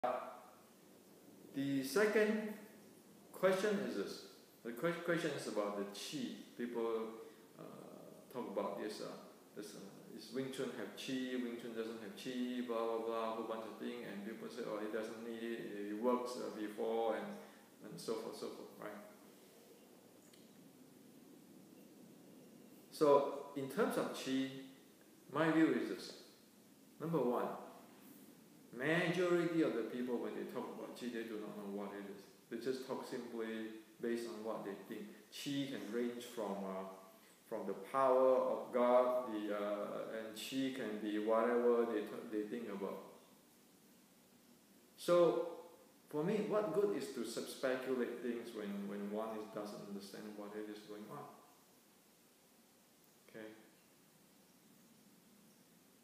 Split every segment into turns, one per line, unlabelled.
The second question is this. The question is about the qi. People talk about this. Is Wing Chun have qi? Wing Chun doesn't have qi. Blah blah blah. A whole bunch of things, and people say, oh, it doesn't need it. It works before, and so forth, so forth, right? So in terms of qi, my view is this. Number one, majority of the people when they talk about qi, they do not know what it is. They just talk simply based on what they think. Qi can range from the power of God, and qi can be whatever they think about. So for me, what good is to speculate things when one doesn't understand what it is going on? Okay.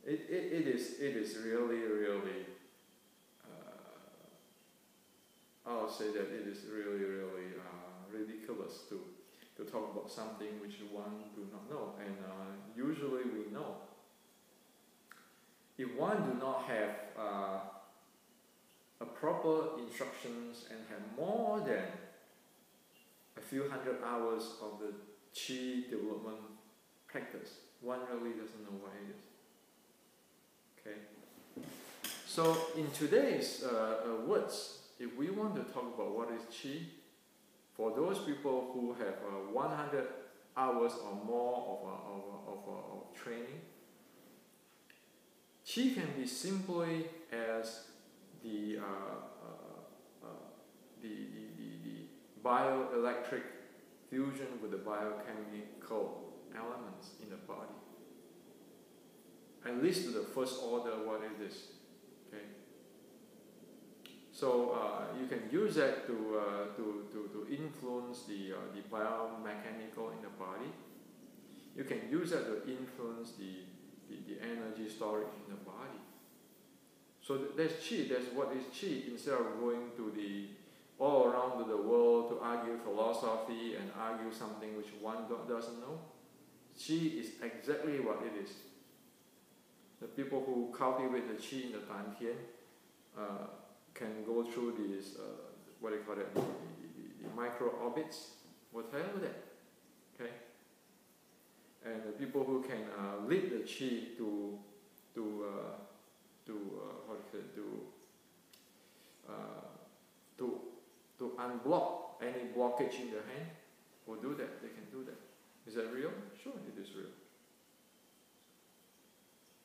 It is really I'll say that it is really ridiculous to talk about something which one do not know, and usually we know. If one do not have a proper instructions and have more than a few hundred hours of the qi development practice, one really doesn't know what it is. Okay. So in today's words, if we want to talk about what is qi, for those people who have 100 hours or more of training, qi can be simply as the bioelectric fusion with the biochemical elements in the body. At least to the first order, what it is. Okay. So you can use that to influence the biomechanical in the body. You can use that to influence the energy storage in the body. So that's qi. That's what is qi. Instead of going to all around the world to argue philosophy and argue something which one doesn't know, qi is exactly what it is. The people who cultivate the qi in the Dantian can go through these, what do you call it, the micro orbits, whatever that, okay? And the people who can lead the qi to unblock any blockage in the hand, will do that. They can do that. Is that real? Sure, it is real.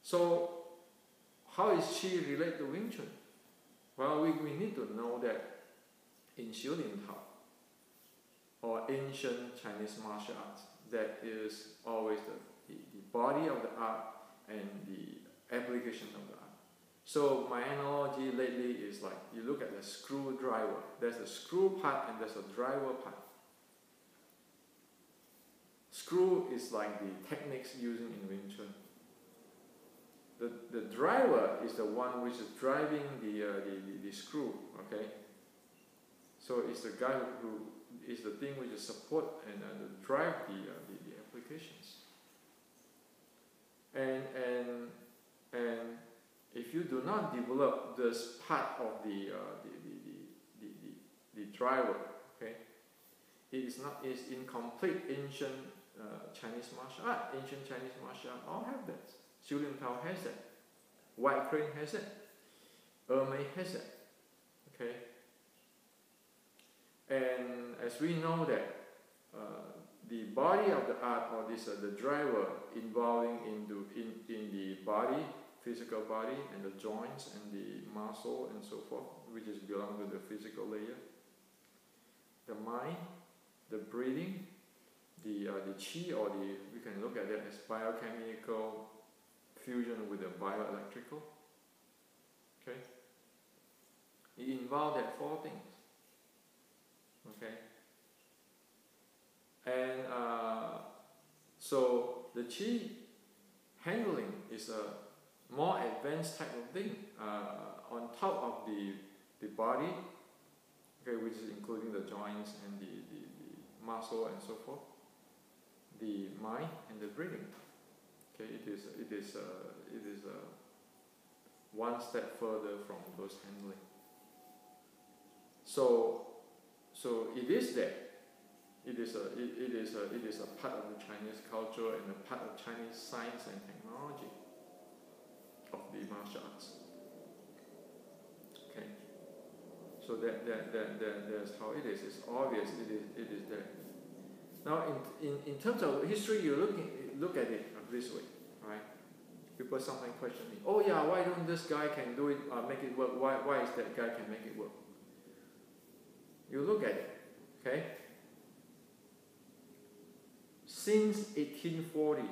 So, how is qi related to Wing Chun? Well, we need to know that in Xiulin Tao, or ancient Chinese martial arts, that is always the body of the art and the application of the art. So my analogy lately is like, you look at the screwdriver. There's a screw part and there's a driver part. Screw is like the techniques using in Wing Chun. The driver is the one which is driving the screw, okay? So it's the guy who is the thing which is support and drive the applications. And if you do not develop this part of the driver, okay, it's incomplete. Ancient Chinese martial art. Ancient Chinese martial art all have that. Xiulin Tao has that. White Crane has it. Ermei has it. Okay. And as we know that the body of the art, or this the driver involving in the body, physical body, and the joints and the muscle and so forth, which is belong to the physical layer. The mind, the breathing, the qi, or we can look at it as biochemical fusion with the bioelectrical. Okay. It involves that four things. Okay. And so the qi handling is a more advanced type of thing on top of the body, okay, which is including the joints and the muscle and so forth, the mind and the breathing. Okay, it is one step further from those handling. So it is there. It is a part of the Chinese culture and a part of Chinese science and technology of the martial arts. Okay. So that's how it is. It's obvious. It is there. Now, in terms of history, you look at it this way, right? People sometimes question me. Oh yeah, why don't this guy can do it? Make it work. Why is that guy can make it work? You look at it, okay? Since 1840,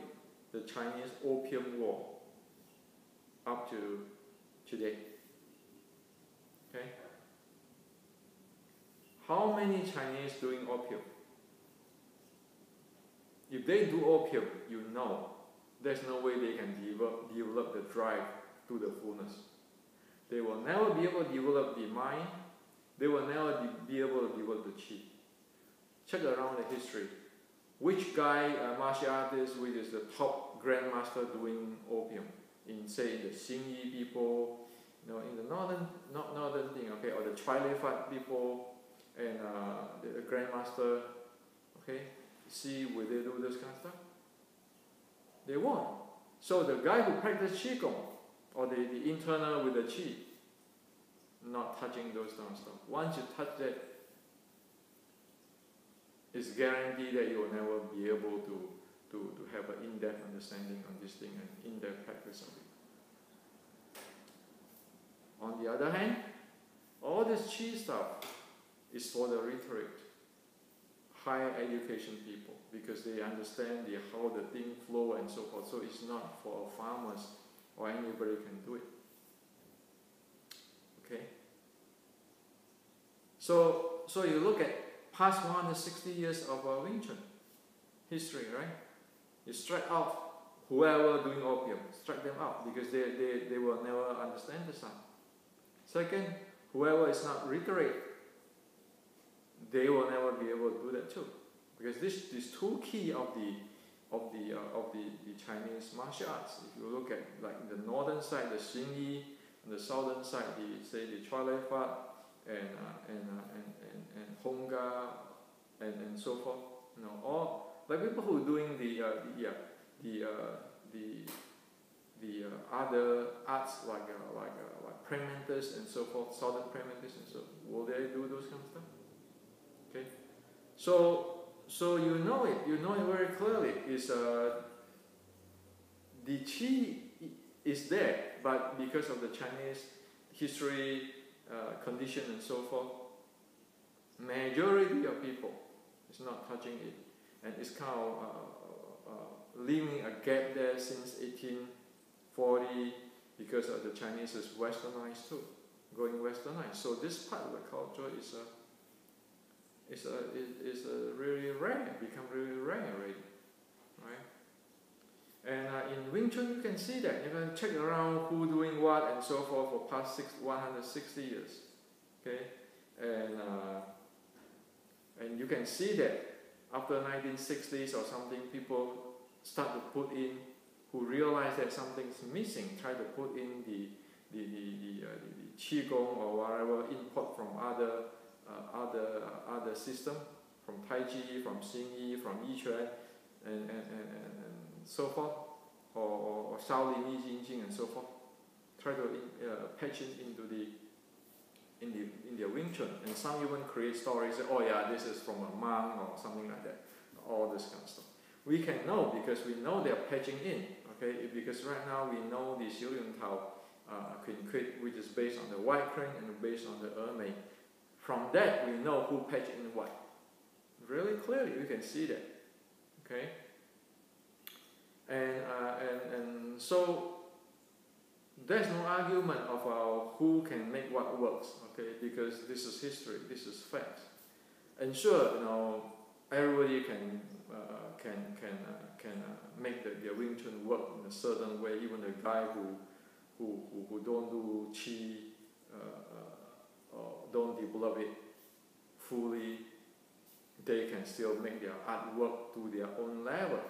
the Chinese Opium War, up to today, okay? How many Chinese doing opium? If they do opium, you know, there's no way they can develop the drive to the fullness. They will never be able to develop the mind. They will never be able to develop the qi. Check around the history. Which guy, martial artist, which is the top grandmaster doing opium? In say the Xingyi people, in the northern thing, okay, or the Chalifat people, and the grandmaster, okay. See, will they do this kind of stuff? They won't. So the guy who practices Qigong, or the internal with the Qi, not touching those kind of stuff. Once you touch that, it's guaranteed that you will never be able to have an in-depth understanding on this thing and in-depth practice of it. On the other hand, all this Qi stuff is for the literate, higher education people, because they understand how the thing flow and so forth. So it's not for farmers or anybody can do it. Okay. So you look at past 160 years of Wing Chun history, right? You strike out whoever doing opium, strike them out, because they will never understand the science. Second, whoever is not literate, they will never be able to do that too, because these two key of the Chinese martial arts. If you look at like the northern side, the Xingyi, and the southern side, the Chalifat and Hongga and so forth. All like people who are doing the other arts like Pragmatists and so forth, southern Pragmatists and so forth. Will they do those kind of stuff? Okay, so you know it very clearly. Is the qi is there, but because of the Chinese history, condition and so forth, majority of people is not touching it, and it's kind of leaving a gap there since 1840 because of the Chinese is westernized too, going westernized. So this part of the culture is really rare, become really rare already, right? And in Wing Chun you can see that. You can check around who doing what and so forth for past 160 years, okay? And you can see that after 1960s or something, people start to put in, who realize that something's missing, try to put in the Qigong or whatever input from other system, from Tai Chi, from Xingyi, from Yiquan, and so forth, or Shaolin Yi Jing Jing and so forth. Try to patch it in their Wing Chun, and some even create stories. Oh yeah, this is from a monk or something like that. All this kind of stuff. We can know because we know they are patching in. Okay, because right now we know the Xiu Yun Tao which is based on the White Crane and based on the Ermei. From that, we know who patched in what. Really clearly, you can see that. Okay? And so, there's no argument of who can make what works, okay? Because this is history, this is facts. And sure, everybody can make the Wing Chun work in a certain way. Even the guy who don't do Qi, or don't develop it fully, they can still make their art work to their own level.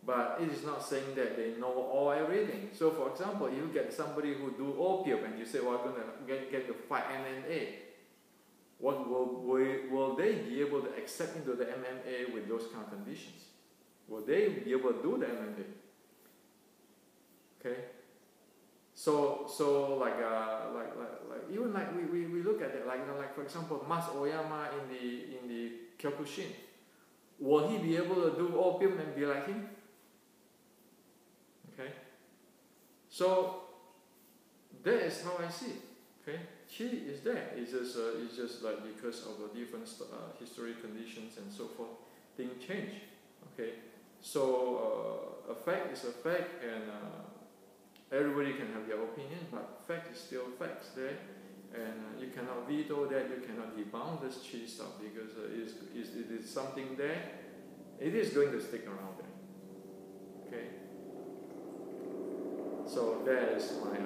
But it is not saying that they know all everything. So for example, you get somebody who do opium and you say, well, I'm going to get to fight MMA. What will they be able to accept into the MMA with those kind of conditions? Will they be able to do the MMA? Okay. So like even like we look at it like for example Mas Oyama in the Kyokushin. Will he be able to do opium and be like him? Okay. So that is how I see it. Okay. Chi is there. It's just like because of the different history conditions and so forth, things change. Okay. So a fact is a fact, and everybody can have their opinion, but fact is still facts there, and you cannot veto that. You cannot debunk this Chi stuff because it is something there. It is going to stick around there. Okay. So that is my